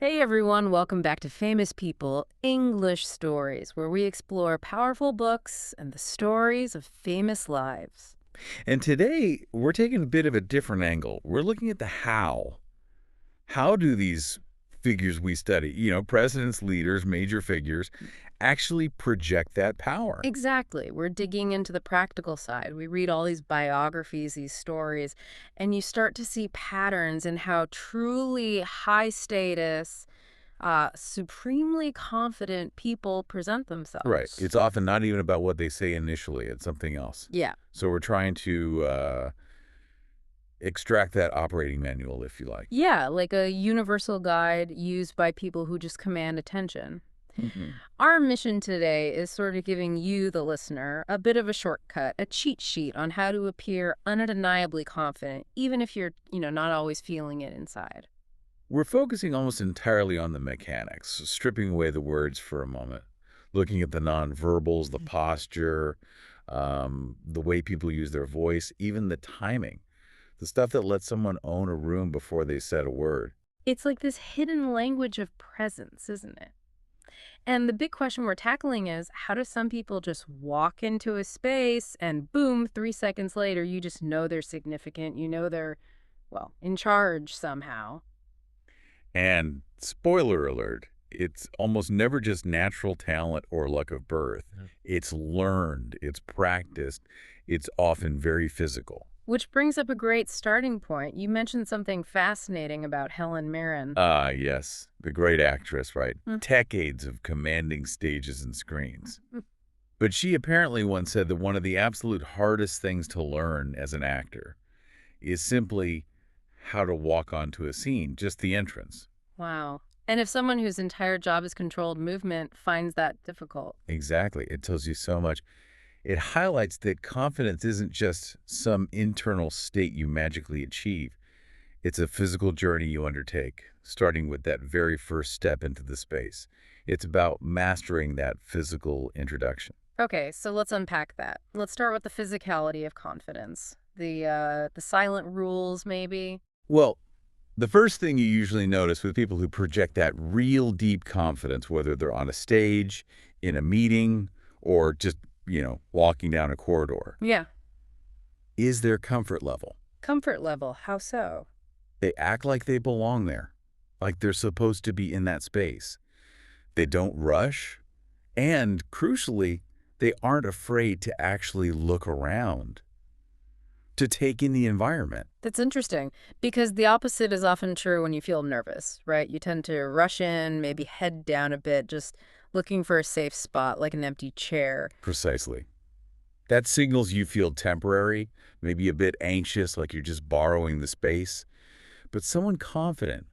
Hey everyone, welcome back to Famous People English Stories, where we explore powerful books and the stories of famous lives. And today, we're taking a bit of a different angle. We're looking at the how. How do these figures we study, presidents, leaders, major figures, actually project that power? Exactly. We're digging into the practical side. We read all these biographies, these stories, and you start to see patterns in how truly high status, supremely confident people present Right. themselves. It's often not even about what they say initially. It's something else. Yeah. So we're trying to extract that operating manual, if you like. Yeah, like a universal guide used by people who just command attention. Mhm. Our mission today is sort of giving you, the listener, a bit of a shortcut, a cheat sheet on how to appear undeniably confident, even if you're, not always feeling it inside. We're focusing almost entirely on the mechanics, stripping away the words for a moment, looking at the nonverbals, the posture, the way people use their voice, even the timing, the stuff that lets someone own a room before they said a word. It's like this hidden language of presence, isn't it? And the big question we're tackling is, how do some people just walk into a space and boom, 3 seconds later, you just know they're significant, you know they're, well, in charge somehow? And spoiler alert, it's almost never just natural talent or luck of birth. It's learned, it's practiced, it's often very physical. Which brings up a great starting point. You mentioned something fascinating about Helen Mirren. Ah, yes, the great actress, right? Mm. Decades of commanding stages and screens. But she apparently once said that one of the absolute hardest things to learn as an actor is simply how to walk onto a scene, just the entrance. Wow. And if someone whose entire job is controlled movement finds that difficult. Exactly. It tells you so much. It highlights that confidence isn't just some internal state you magically achieve. It's a physical journey you undertake, starting with that very first step into the space. It's about mastering that physical introduction. Okay, so let's unpack that. Let's start with the physicality of confidence. The silent rules, maybe. Well, the first thing you usually notice with people who project that real deep confidence, whether they're on a stage, in a meeting, or just, walking down a corridor, Yeah. is their comfort level. Comfort level. How so? They act like they belong there, like they're supposed to be in that space. They don't rush, and crucially, they aren't afraid to actually look around, to take in the environment. That's interesting because the opposite is often true when you feel nervous, right? You tend to rush in, maybe head down a bit, just looking for a safe spot like an empty chair. Precisely. That signals you feel temporary, maybe a bit anxious, like you're just borrowing the space. But someone confident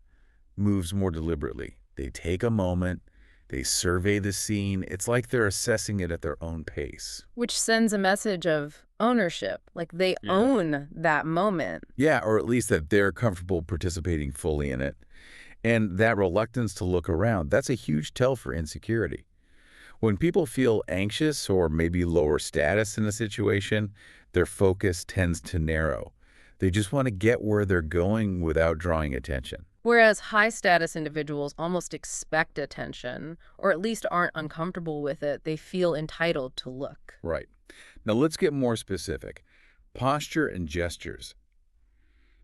moves more deliberately. They take a moment, they survey the scene. It's like they're assessing it at their own pace. Which sends a message of ownership, like they own that moment. Yeah, or at least that they're comfortable participating fully in it. And that reluctance to look around, that's a huge tell for insecurity. When people feel anxious or maybe lower status in a situation, their focus tends to narrow. They just want to get where they're going without drawing attention. Whereas high status individuals almost expect attention, or at least aren't uncomfortable with it. They feel entitled to look. Right. Now let's get more specific. Posture and gestures.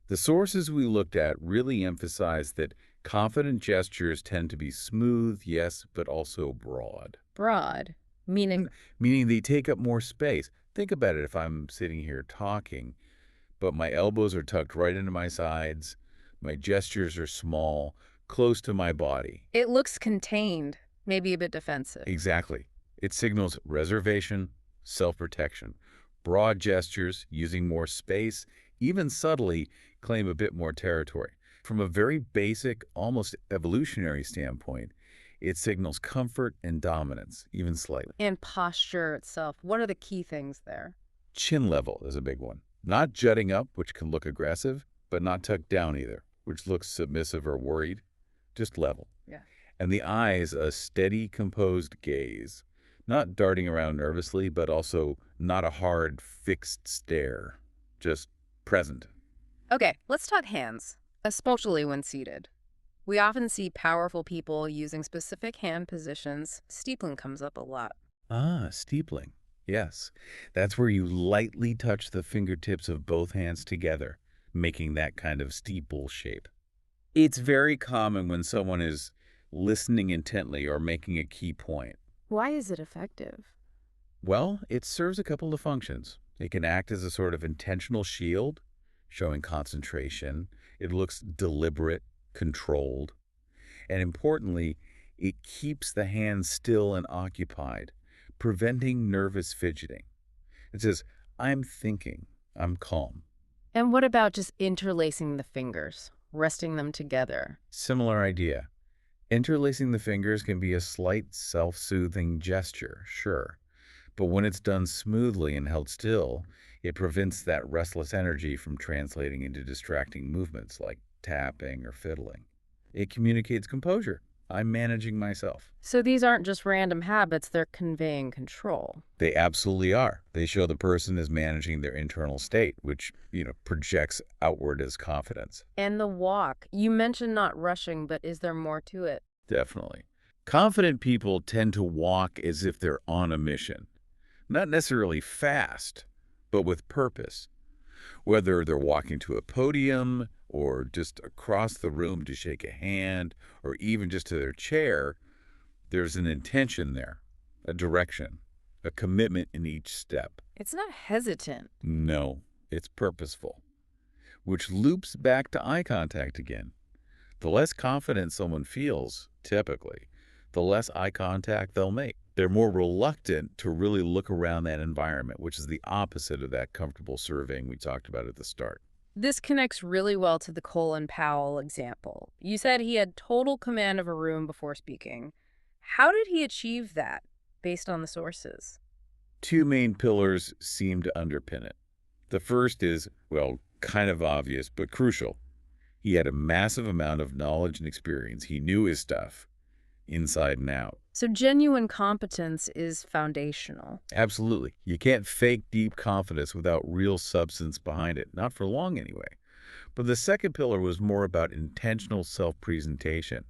The sources we looked at really emphasize that confident gestures tend to be smooth, yes, but also broad. Broad, meaning, Meaning they take up more space. Think about it if I'm sitting here talking, but my elbows are tucked right into my sides, my gestures are small, close to my body. it looks contained, maybe a bit defensive. Exactly. It signals reservation, self-protection. Broad gestures, using more space, even subtly, claim a bit more territory. From a very basic, almost evolutionary standpoint, it signals comfort and dominance, even slightly. And posture itself, what are the key things there? Chin level is a big one. Not jutting up, which can look aggressive, but not tucked down either, which looks submissive or worried. Just level. Yeah. And the eyes, a steady, composed gaze. Not darting around nervously, but also not a hard, fixed stare. Just present. Okay, let's talk hands, especially when seated. We often see powerful people using specific hand positions. Steepling comes up a lot. Ah, steepling. Yes, that's where you lightly touch the fingertips of both hands together, making that kind of steeple shape. It's very common when someone is listening intently or making a key point. Why is it effective? Well, it serves a couple of functions. It can act as a sort of intentional shield, showing concentration. It looks deliberate, controlled. And importantly, it keeps the hand still and occupied, preventing nervous fidgeting. It says, I'm thinking, I'm calm. And what about just interlacing the fingers, resting them together? Similar idea. Interlacing the fingers can be a slight self-soothing gesture, sure. But when it's done smoothly and held still, it prevents that restless energy from translating into distracting movements like tapping or fiddling. It communicates composure. I'm managing myself. So these aren't just random habits, they're conveying control. They absolutely are. They show the person is managing their internal state, which, projects outward as confidence. And the walk. You mentioned not rushing, but is there more to it? Definitely. Confident people tend to walk as if they're on a mission. Not necessarily fast, but with purpose. Whether they're walking to a podium or just across the room to shake a hand or even just to their chair, there's an intention there, a direction, a commitment in each step. It's not hesitant. No, it's purposeful, which loops back to eye contact again. The less confident someone feels, typically, the less eye contact they'll make. They're more reluctant to really look around that environment, which is the opposite of that comfortable surveying we talked about at the start. This connects really well to the Colin Powell example. You said he had total command of a room before speaking. How did he achieve that, based on the sources? Two main pillars seem to underpin it. The first is, well, kind of obvious, but crucial. He had a massive amount of knowledge and experience. He knew his stuff, inside and out. So genuine competence is foundational. Absolutely. You can't fake deep confidence without real substance behind it. Not for long, anyway. But the second pillar was more about intentional self-presentation.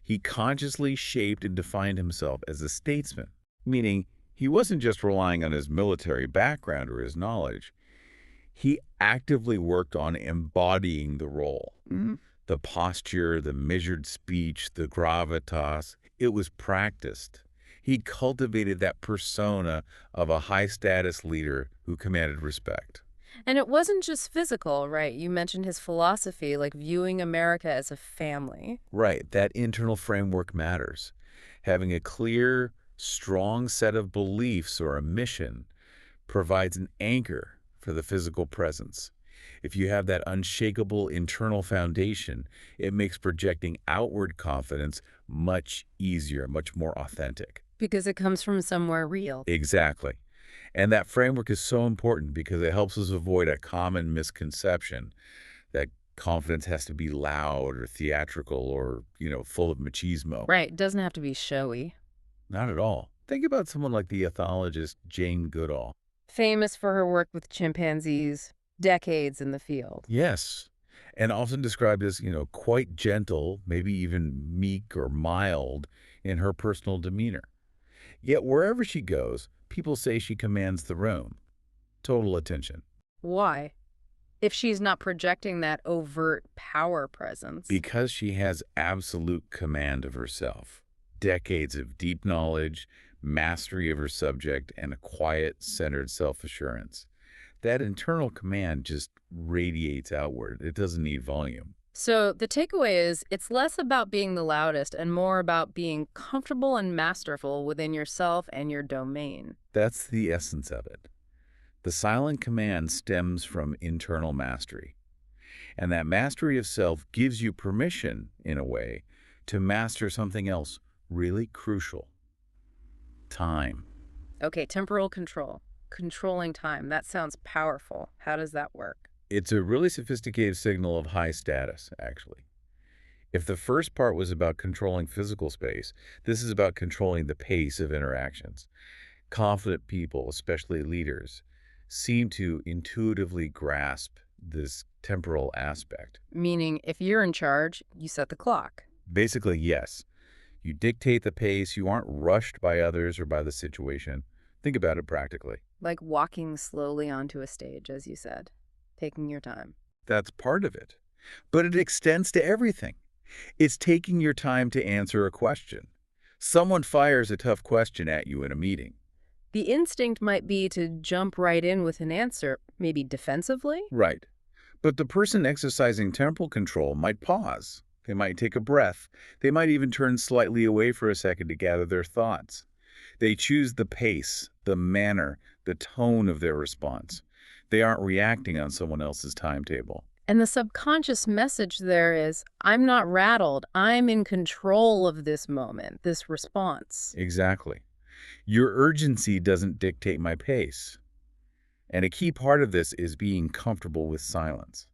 He consciously shaped and defined himself as a statesman, meaning he wasn't just relying on his military background or his knowledge. He actively worked on embodying the role. The posture, the measured speech, the gravitas, it was practiced. He cultivated that persona of a high-status leader who commanded respect. And it wasn't just physical, right? You mentioned his philosophy, like viewing America as a family. Right, that internal framework matters. Having a clear, strong set of beliefs or a mission provides an anchor for the physical presence. If you have that unshakable internal foundation, it makes projecting outward confidence much easier, much more authentic. Because it comes from somewhere real. Exactly. And that framework is so important because it helps us avoid a common misconception that confidence has to be loud or theatrical or, full of machismo. Right, it doesn't have to be showy. Not at all. Think about someone like the ethologist Jane Goodall. Famous for her work with chimpanzees, decades in the field. Yes. And often described as, quite gentle, maybe even meek or mild in her personal demeanor. Yet wherever she goes, people say she commands the room. Total attention. Why? If she's not projecting that overt power presence. Because she has absolute command of herself. Decades of deep knowledge, mastery of her subject, and a quiet, centered self-assurance. That internal command just radiates outward. It doesn't need volume. So the takeaway is it's less about being the loudest and more about being comfortable and masterful within yourself and your domain. That's the essence of it. The silent command stems from internal mastery. And that mastery of self gives you permission, in a way, to master something else really crucial. Time. Okay, temporal control. Controlling time. That sounds powerful. How does that work? It's a really sophisticated signal of high status, actually. If the first part was about controlling physical space, this is about controlling the pace of interactions. Confident people, especially leaders, seem to intuitively grasp this temporal aspect. Meaning, if you're in charge, you set the clock. Basically, yes. You dictate the pace. You aren't rushed by others or by the situation. Think about it practically. Like walking slowly onto a stage, as you said, taking your time. That's part of it. But it extends to everything. It's taking your time to answer a question. Someone fires a tough question at you in a meeting. The instinct might be to jump right in with an answer, maybe defensively? Right. But the person exercising temporal control might pause. They might take a breath. They might even turn slightly away for a second to gather their thoughts. They choose the pace, the manner, the tone of their response. They aren't reacting on someone else's timetable. And the subconscious message there is, I'm not rattled. I'm in control of this moment, this response. Exactly. Your urgency doesn't dictate my pace. And a key part of this is being comfortable with silence.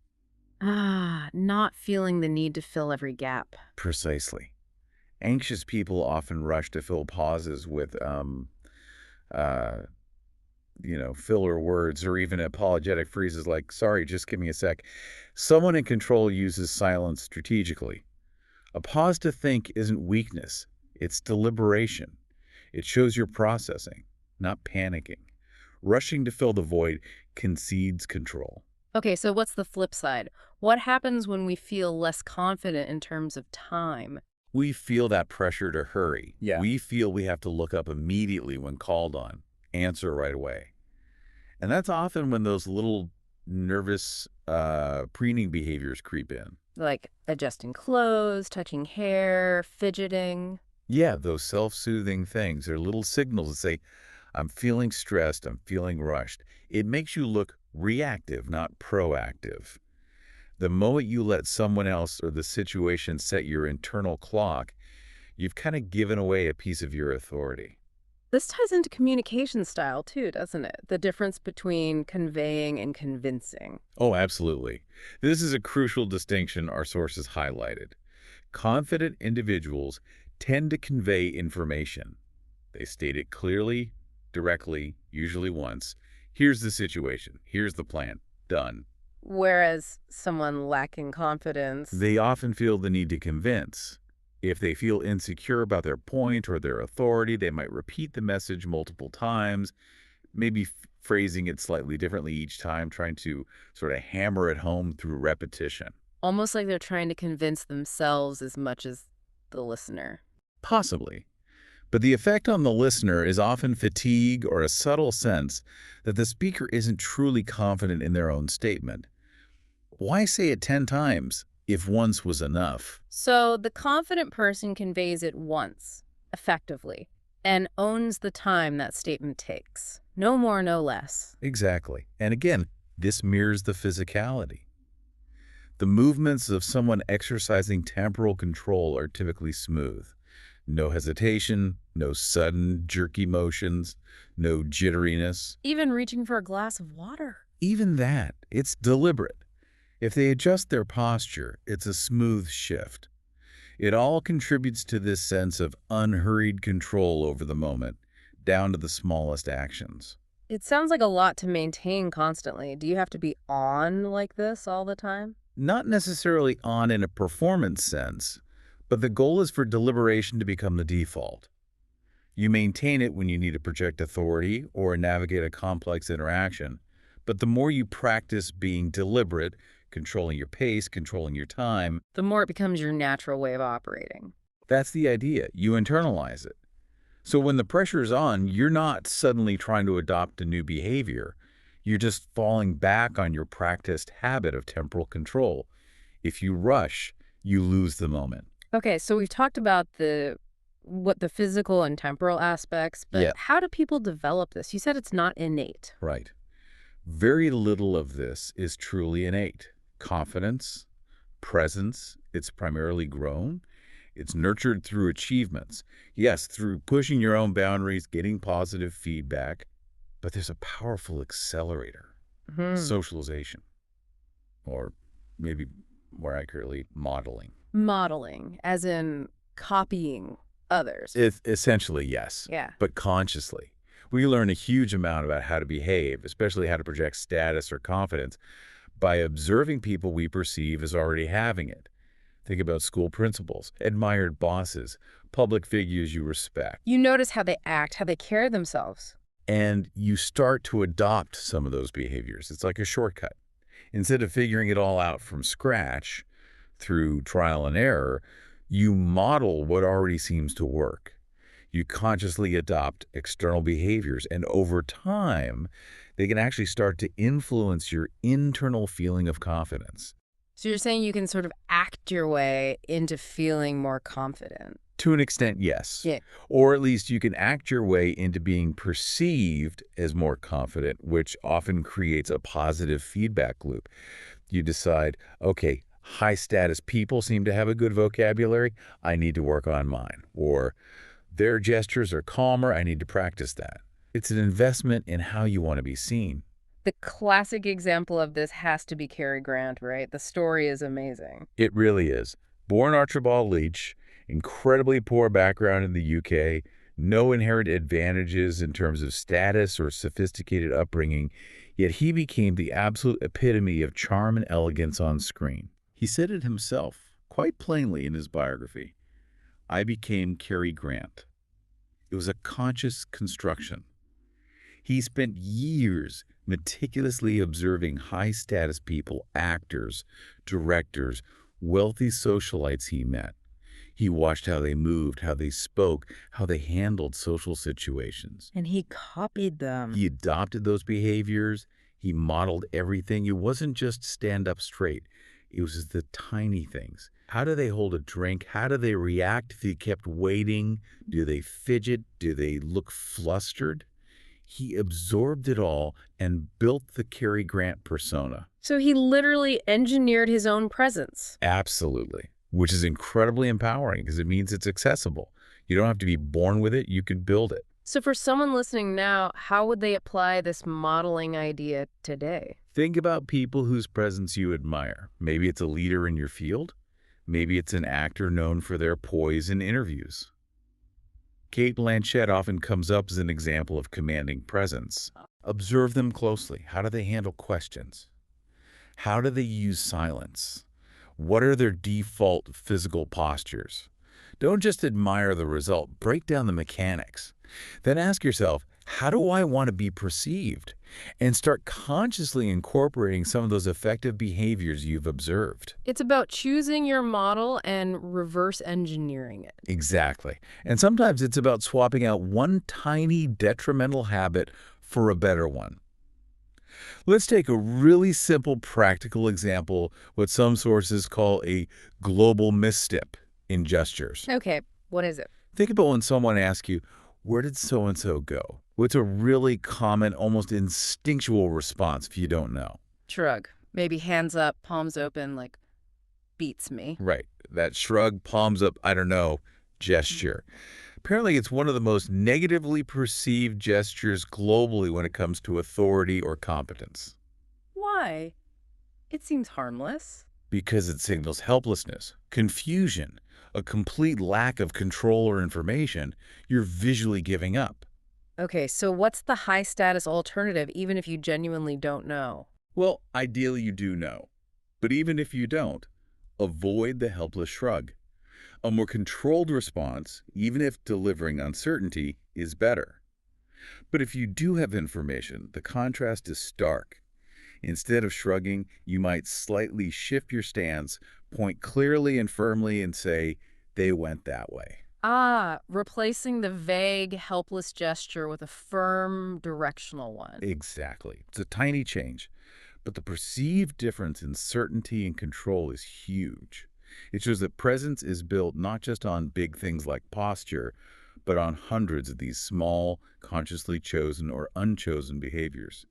Not feeling the need to fill every gap. Precisely. Anxious people often rush to fill pauses with, uh, filler words or even apologetic phrases like, sorry, just give me a sec. Someone in control uses silence strategically. A pause to think isn't weakness. It's deliberation. It shows you're processing, not panicking. Rushing to fill the void concedes control. Okay, so what's the flip side? What happens when we feel less confident in terms of time? We feel that pressure to hurry. Yeah. We feel we have to look up immediately when called on, answer right away. And that's often when those little nervous preening behaviors creep in. Like adjusting clothes, touching hair, fidgeting. Yeah, those self-soothing things are little signals that say, I'm feeling stressed, I'm feeling rushed. It makes you look reactive, not proactive. The moment you let someone else or the situation set your internal clock, you've kind of given away a piece of your authority. This ties into communication style too, doesn't it? The difference between conveying and convincing. Oh, absolutely. This is a crucial distinction our sources highlighted. Confident individuals tend to convey information. They state it clearly, directly, usually once. Here's the situation. Here's the plan. Done. Whereas someone lacking confidence. They often feel the need to convince. If they feel insecure about their point or their authority, they might repeat the message multiple times, maybe phrasing it slightly differently each time, trying to sort of hammer it home through repetition. Almost like they're trying to convince themselves as much as the listener. Possibly. But the effect on the listener is often fatigue or a subtle sense that the speaker isn't truly confident in their own statement. Why say it 10 times if once was enough? So the confident person conveys it once, effectively, and owns the time that statement takes. No more, no less. Exactly. And again, this mirrors the physicality. The movements of someone exercising temporal control are typically smooth. No hesitation, no sudden, jerky motions, no jitteriness. Even reaching for a glass of water. Even that, it's deliberate. If they adjust their posture, it's a smooth shift. It all contributes to this sense of unhurried control over the moment, down to the smallest actions. It sounds like a lot to maintain constantly. Do you have to be on like this all the time? Not necessarily on in a performance sense, but the goal is for deliberation to become the default. You maintain it when you need to project authority or navigate a complex interaction, but the more you practice being deliberate, controlling your pace, controlling your time, The more it becomes your natural way of operating. that's the idea. You internalize it. So when the pressure is on, you're not suddenly trying to adopt a new behavior. You're just falling back on your practiced habit of temporal control. If you rush, you lose the moment. Okay, so we've talked about the physical and temporal aspects, but Yeah. how do people develop this? You said it's not innate. Right. Very little of this is truly innate. Confidence, presence, it's primarily grown. It's nurtured through achievements. Yes, through pushing your own boundaries, getting positive feedback. But there's a powerful accelerator, Hmm. socialization, or maybe more accurately, modeling. Modeling, as in copying others. Essentially, yes, Yeah. but consciously. We learn a huge amount about how to behave, especially how to project status or confidence, by observing people we perceive as already having it. Think about school principals, admired bosses, public figures you respect. You notice how they act, how they carry themselves. And you start to adopt some of those behaviors. It's like a shortcut. Instead of figuring it all out from scratch through trial and error, you model what already seems to work. You consciously adopt external behaviors, and over time, they can actually start to influence your internal feeling of confidence. So you're saying you can sort of act your way into feeling more confident. To an extent, yes. Yeah. Or at least you can act your way into being perceived as more confident, which often creates a positive feedback loop. You decide, okay, high status people seem to have a good vocabulary. I need to work on mine. Or their gestures are calmer. I need to practice that. It's an investment in how you want to be seen. The classic example of this has to be Cary Grant, right? The story is amazing. It really is. Born Archibald Leach, incredibly poor background in the UK, no inherent advantages in terms of status or sophisticated upbringing, yet he became the absolute epitome of charm and elegance on screen. He said it himself, quite plainly in his biography. I became Cary Grant. It was a conscious construction. He spent years meticulously observing high-status people, actors, directors, wealthy socialites he met. He watched how they moved, how they spoke, how they handled social situations. And he copied them. He adopted those behaviors. He modeled everything. It wasn't just stand up straight. It was the tiny things. How do they hold a drink? How do they react if they kept waiting? Do they fidget? Do they look flustered? He absorbed it all and built the Cary Grant persona. So he literally engineered his own presence. Absolutely. Which is incredibly empowering because it means it's accessible. You don't have to be born with it. You can build it. So for someone listening now, how would they apply this modeling idea today? Think about people whose presence you admire. Maybe it's a leader in your field. Maybe it's an actor known for their poise in interviews. Kate Blanchett often comes up as an example of commanding presence. Observe them closely. How do they handle questions? How do they use silence? What are their default physical postures? Don't just admire the result. Break down the mechanics. Then ask yourself, how do I want to be perceived? And start consciously incorporating some of those effective behaviors you've observed. It's about choosing your model and reverse engineering it. Exactly. And sometimes it's about swapping out one tiny detrimental habit for a better one. Let's take a really simple practical example, what some sources call a global misstep in gestures. Okay, what is it? Think about when someone asks you, where did so-and-so go? What's a really common, almost instinctual response if you don't know? Shrug. Maybe hands up, palms open, like, beats me. Right. That shrug, palms up, I don't know, gesture. Apparently, it's one of the most negatively perceived gestures globally when it comes to authority or competence. Why? It seems harmless. Because it signals helplessness, confusion, a complete lack of control or information. You're visually giving up. Okay, so what's the high-status alternative, even if you genuinely don't know? Well, ideally you do know. But even if you don't, avoid the helpless shrug. A more controlled response, even if delivering uncertainty, is better. But if you do have information, the contrast is stark. Instead of shrugging, you might slightly shift your stance, point clearly and firmly, and say, they went that way. Ah, replacing the vague, helpless gesture with a firm, directional one. Exactly. It's a tiny change, but the perceived difference in certainty and control is huge. It shows that presence is built not just on big things like posture, but on hundreds of these small, consciously chosen or unchosen behaviors.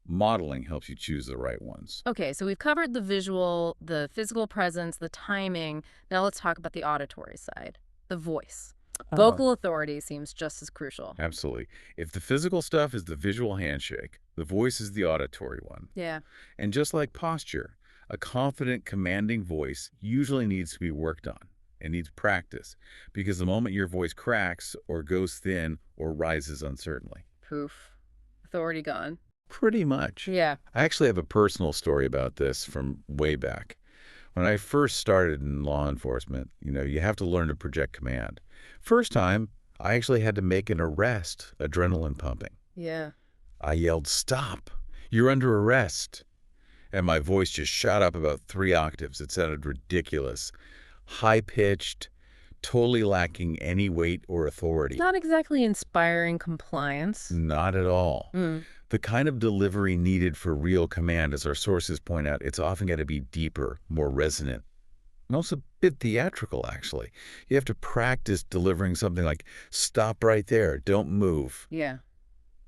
Modeling helps you choose the right ones. Okay, so we've covered the visual, the physical presence, the timing. Now let's talk about the auditory side, the voice. Vocal authority seems just as crucial. Absolutely. If the physical stuff is the visual handshake, the voice is the auditory one. Yeah. And just like posture, a confident, commanding voice usually needs to be worked on. It needs practice, because the moment your voice cracks or goes thin or rises uncertainly. Poof. Authority gone. Pretty much. Yeah. I actually have a personal story about this from way back. When I first started in law enforcement, you have to learn to project command. First time, I actually had to make an arrest, adrenaline pumping. Yeah. I yelled, "Stop! You're under arrest!" And my voice just shot up about 3 octaves. It sounded ridiculous. High-pitched, totally lacking any weight or authority. Not exactly inspiring compliance. Not at all. Mm. The kind of delivery needed for real command, as our sources point out, it's often got to be deeper, more resonant, and also a bit theatrical, actually. You have to practice delivering something like, "Stop right there, don't move," Yeah.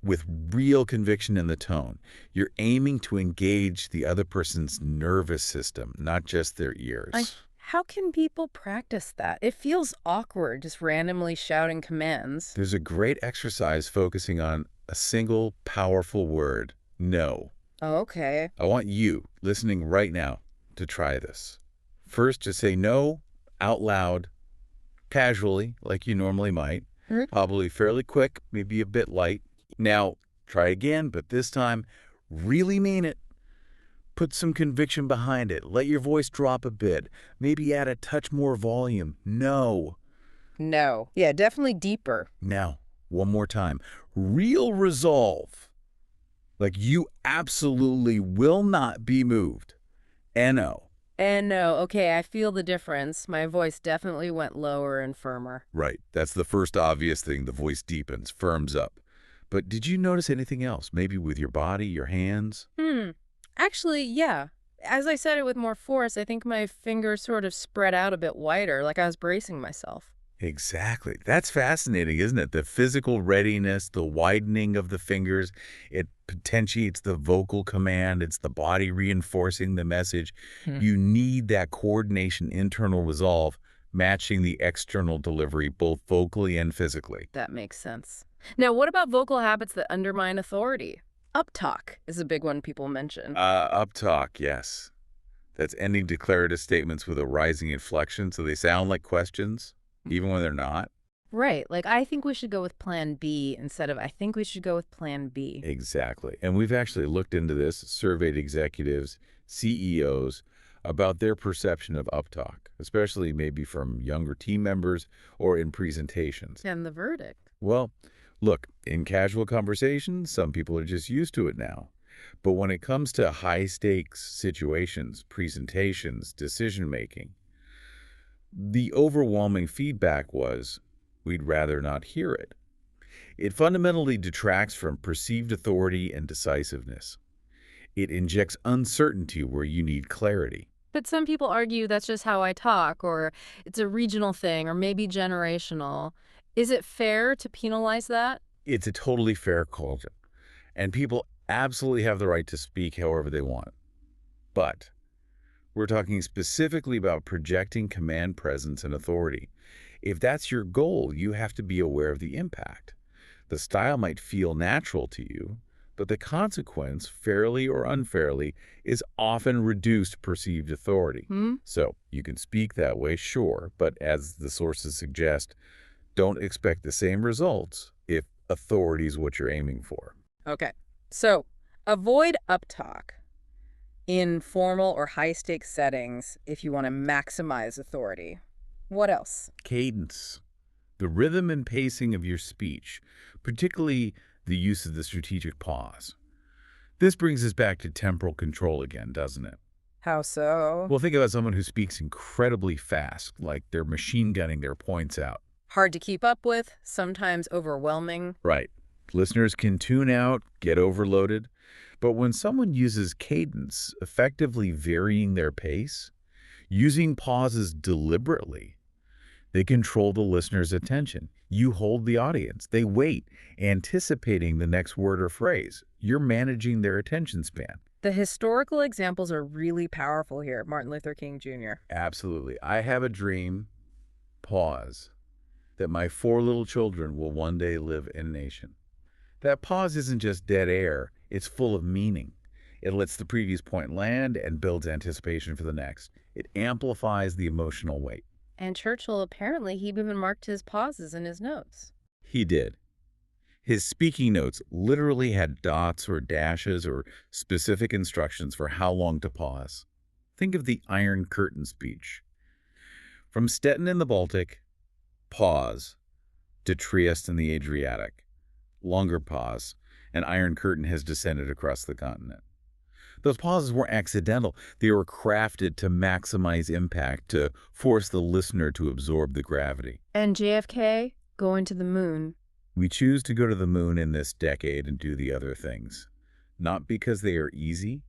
with real conviction in the tone. You're aiming to engage the other person's nervous system, not just their I, ears. how can people practice that? It feels awkward just randomly shouting commands. There's a great exercise focusing on a single, powerful word, no. Oh, okay. I want you, listening right now, to try this. First, just say no out loud, casually, like you normally might. Mhm. Probably fairly quick, maybe a bit light. Now, try again, but this time, really mean it. Put some conviction behind it. Let your voice drop a bit. Maybe add a touch more volume. No. No. Yeah, definitely deeper. Now, one more time. Real resolve. Like you absolutely will not be moved. N-O. And no, okay, I feel the difference. My voice definitely went lower and firmer. Right. That's the first obvious thing. The voice deepens, firms up. But did you notice anything else? Maybe with your body, your hands? Actually, yeah. As I said it with more force, I think my fingers sort of spread out a bit wider, like I was bracing myself. Exactly. That's fascinating, isn't it? The physical readiness, the widening of the fingers, it potentiates the vocal command. It's the body reinforcing the message. Hmm. You need that coordination, internal resolve, matching the external delivery, both vocally and physically. That makes sense. Now, what about vocal habits that undermine authority? Uptalk is a big one people mention. Uptalk, yes. That's ending declarative statements with a rising inflection, so they sound like questions, even when they're not. Right, like I think we should go with plan B instead of I think we should go with plan B. Exactly. And we've actually looked into this, surveyed executives, CEOs, about their perception of uptalk, especially maybe from younger team members or in presentations. And the verdict. Well, look, in casual conversations, some people are just used to it now. But when it comes to high-stakes situations, presentations, decision-making, the overwhelming feedback was, we'd rather not hear it. It fundamentally detracts from perceived authority and decisiveness. It injects uncertainty where you need clarity. But some people argue that's just how I talk, or it's a regional thing, or maybe generational. Is it fair to penalize that? It's a totally fair culture, and people absolutely have the right to speak however they want. But we're talking specifically about projecting command presence and authority. If that's your goal, you have to be aware of the impact. The style might feel natural to you, but the consequence, fairly or unfairly, is often reduced perceived authority. So you can speak that way, sure, but as the sources suggest, don't expect the same results if authority is what you're aiming for. Okay. So avoid uptalk in formal or high-stakes settings if you want to maximize authority. What else? Cadence, the rhythm and pacing of your speech, particularly the use of the strategic pause. This brings us back to temporal control again, doesn't it? How so? Well, think about someone who speaks incredibly fast, like they're machine gunning their points out. Hard to keep up with, sometimes overwhelming. Right. Listeners can tune out, get overloaded. But when someone uses cadence, effectively varying their pace, using pauses deliberately, they control the listener's attention. You hold the audience. They wait, anticipating the next word or phrase. You're managing their attention span. The historical examples are really powerful here. Martin Luther King Jr. Absolutely. I have a dream, pause, that my 4 little children will one day live in a nation. That pause isn't just dead air. It's full of meaning. It lets the previous point land and builds anticipation for the next. It amplifies the emotional weight. And Churchill, apparently, he even marked his pauses in his notes. He did. His speaking notes literally had dots or dashes or specific instructions for how long to pause. Think of the Iron Curtain speech. From Stettin in the Baltic, pause, to Trieste in the Adriatic, longer pause, an Iron Curtain has descended across the continent. Those pauses weren't accidental. They were crafted to maximize impact, to force the listener to absorb the gravity. And JFK going to the moon. We choose to go to the moon in this decade and do the other things, not because they are easy,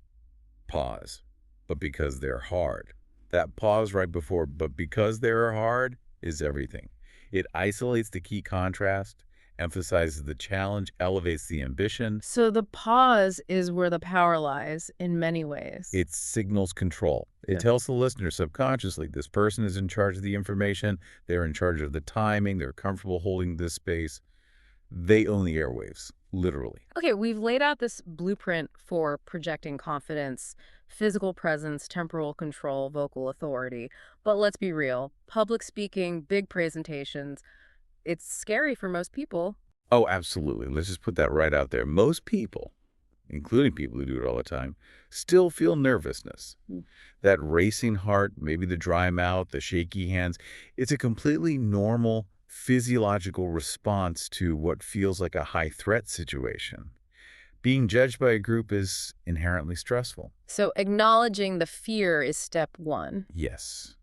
pause, but because they're hard. That pause right before, but because they're hard, is everything. It isolates the key contrast, emphasizes the challenge, elevates the ambition. So the pause is where the power lies in many ways. It signals control. It Yeah. tells the listener subconsciously this person is in charge of the information, they're in charge of the timing, they're comfortable holding this space. They own the airwaves, literally. Okay, we've laid out this blueprint for projecting confidence, physical presence, temporal control, vocal authority. But let's be real. Public speaking, big presentations, it's scary for most people. Oh, absolutely. Let's just put that right out there. Most people, including people who do it all the time, still feel nervousness. Mm. That racing heart, maybe the dry mouth, the shaky hands, it's a completely normal physiological response to what feels like a high-threat situation. Being judged by a group is inherently stressful. So acknowledging the fear is step one. Yes.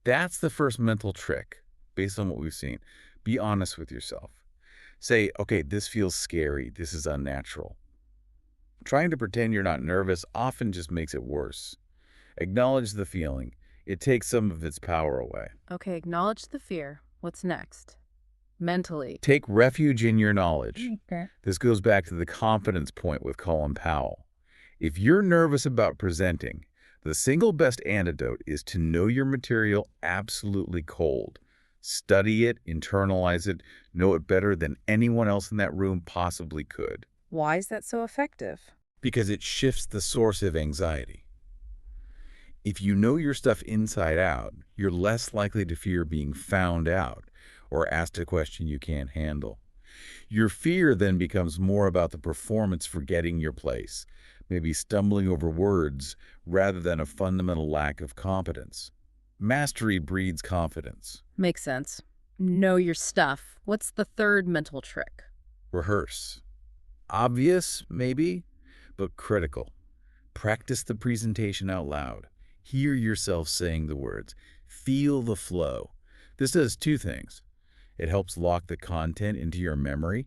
That's the first mental trick, based on what we've seen. Be honest with yourself. Say, okay, this feels scary. This is unnatural. Trying to pretend you're not nervous often just makes it worse. Acknowledge the feeling. It takes some of its power away. Okay, acknowledge the fear. What's next? Mentally. Take refuge in your knowledge. Okay. This goes back to the confidence point with Colin Powell. If you're nervous about presenting, the single best antidote is to know your material absolutely cold. Study it, internalize it, know it better than anyone else in that room possibly could. Why is that so effective? Because it shifts the source of anxiety. If you know your stuff inside out, you're less likely to fear being found out or asked a question you can't handle. Your fear then becomes more about the performance forgetting your place, maybe stumbling over words rather than a fundamental lack of competence. Mastery breeds confidence. Makes sense. Know your stuff. What's the third mental trick? Rehearse. Obvious, maybe, but critical. Practice the presentation out loud. Hear yourself saying the words. Feel the flow. This does two things. It helps lock the content into your memory,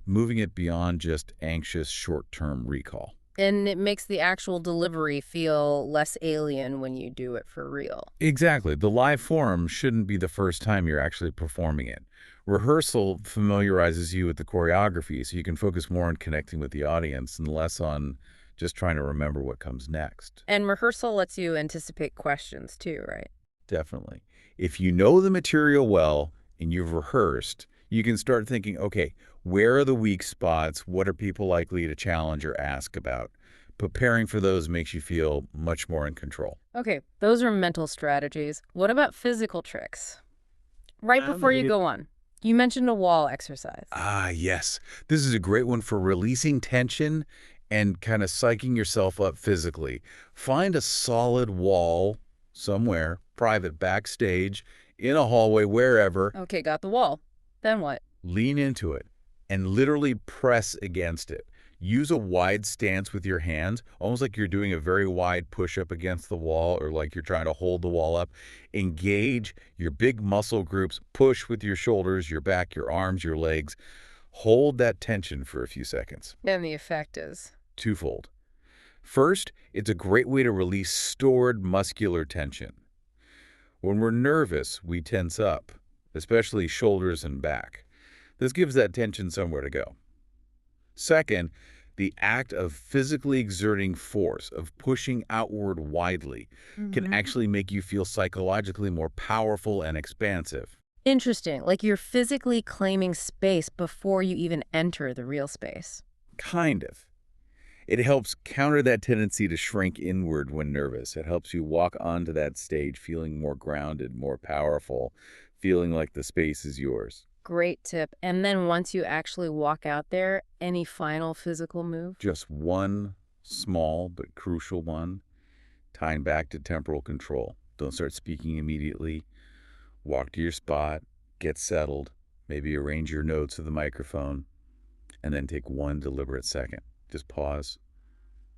moving it beyond just anxious short-term recall. And it makes the actual delivery feel less alien when you do it for real. Exactly. The live forum shouldn't be the first time you're actually performing it. Rehearsal familiarizes you with the choreography so you can focus more on connecting with the audience and less on just trying to remember what comes next. And rehearsal lets you anticipate questions too, right? Definitely. If you know the material well and you've rehearsed, you can start thinking, okay, where are the weak spots? What are people likely to challenge or ask about? Preparing for those makes you feel much more in control. Okay, those are mental strategies. What about physical tricks? Right before you go on, you mentioned a wall exercise. Ah, yes. This is a great one for releasing tension and kind of psyching yourself up physically. Find a solid wall somewhere, private, backstage, in a hallway, wherever. Okay, got the wall. Then what? Lean into it and literally press against it. Use a wide stance with your hands, almost like you're doing a very wide push-up against the wall or like you're trying to hold the wall up. Engage your big muscle groups. Push with your shoulders, your back, your arms, your legs. Hold that tension for a few seconds. And the effect is? Twofold. First, it's a great way to release stored muscular tension. When we're nervous, we tense up, especially shoulders and back. This gives that tension somewhere to go. Second, the act of physically exerting force, of pushing outward widely, can actually make you feel psychologically more powerful and expansive. Interesting, like you're physically claiming space before you even enter the real space. Kind of. It helps counter that tendency to shrink inward when nervous. It helps you walk onto that stage feeling more grounded, more powerful, feeling like the space is yours. Great tip. And then once you actually walk out there, any final physical move? Just one small but crucial one. Tying back to temporal control. Don't start speaking immediately. Walk to your spot, get settled, maybe arrange your notes with the microphone, and then take one deliberate second. Just pause,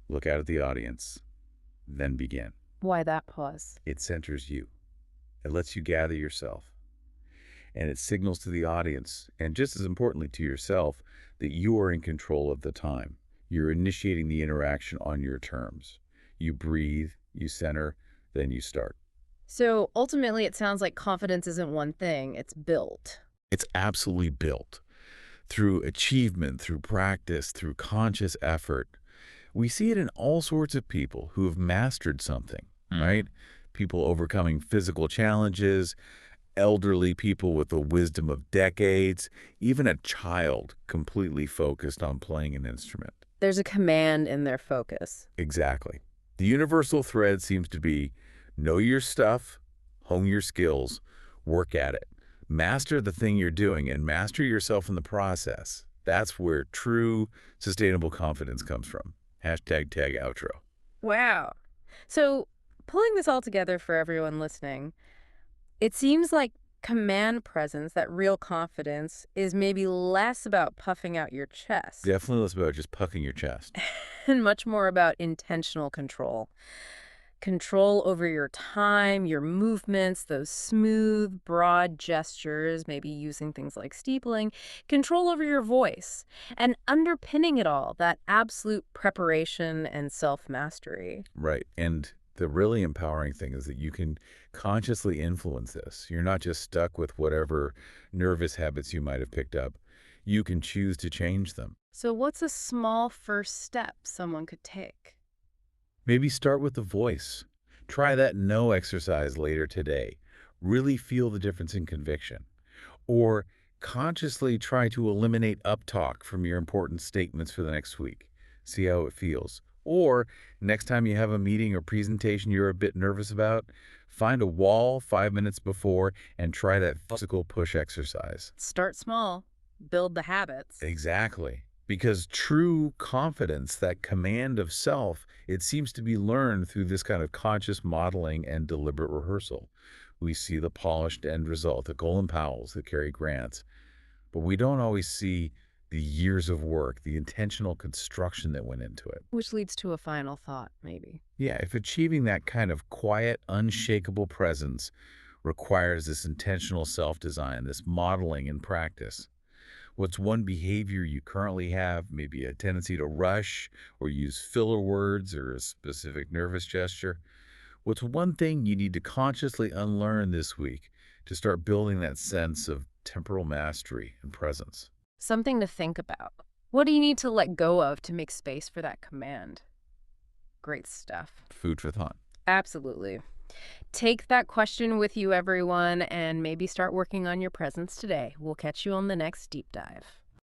look out at the audience, then begin. Why that pause? It centers you. It lets you gather yourself. And it signals to the audience, and just as importantly to yourself, that you are in control of the time. You're initiating the interaction on your terms. You breathe, you center, then you start. So ultimately, it sounds like confidence isn't one thing, it's built. It's absolutely built through achievement, through practice, through conscious effort. We see it in all sorts of people who have mastered something, right? People overcoming physical challenges, elderly people with the wisdom of decades, even a child completely focused on playing an instrument. There's a command in their focus. Exactly. The universal thread seems to be know your stuff, hone your skills, work at it. Master the thing you're doing and master yourself in the process. That's where true sustainable confidence comes from. Hashtag tag outro. Wow. So pulling this all together for everyone listening, it seems like command presence, that real confidence, is maybe less about puffing out your chest Definitely less about just puffing your chest. and much more about intentional control. Control over your time, your movements, those smooth, broad gestures, maybe using things like steepling, control over your voice, and underpinning it all, that absolute preparation and self-mastery. Right. And the really empowering thing is that you can consciously influence this. You're not just stuck with whatever nervous habits you might have picked up. You can choose to change them. So what's a small first step someone could take? Maybe start with the voice. Try that no exercise later today. Really feel the difference in conviction. Or consciously try to eliminate uptalk from your important statements for the next week. See how it feels. Or next time you have a meeting or presentation you're a bit nervous about, find a wall 5 minutes before and try that physical push exercise. Start small, build the habits. Exactly. Because true confidence, that command of self, it seems to be learned through this kind of conscious modeling and deliberate rehearsal. We see the polished end result, the Colin Powells, the Cary Grants, but we don't always see the years of work, the intentional construction that went into it. Which leads to a final thought, maybe. Yeah, if achieving that kind of quiet, unshakable presence requires this intentional self-design, this modeling and practice, what's one behavior you currently have, maybe a tendency to rush or use filler words or a specific nervous gesture? What's one thing you need to consciously unlearn this week to start building that sense of temporal mastery and presence? Something to think about. What do you need to let go of to make space for that command? Great stuff. Food for thought. Absolutely. Take that question with you, everyone, and maybe start working on your presence today. We'll catch you on the next deep dive.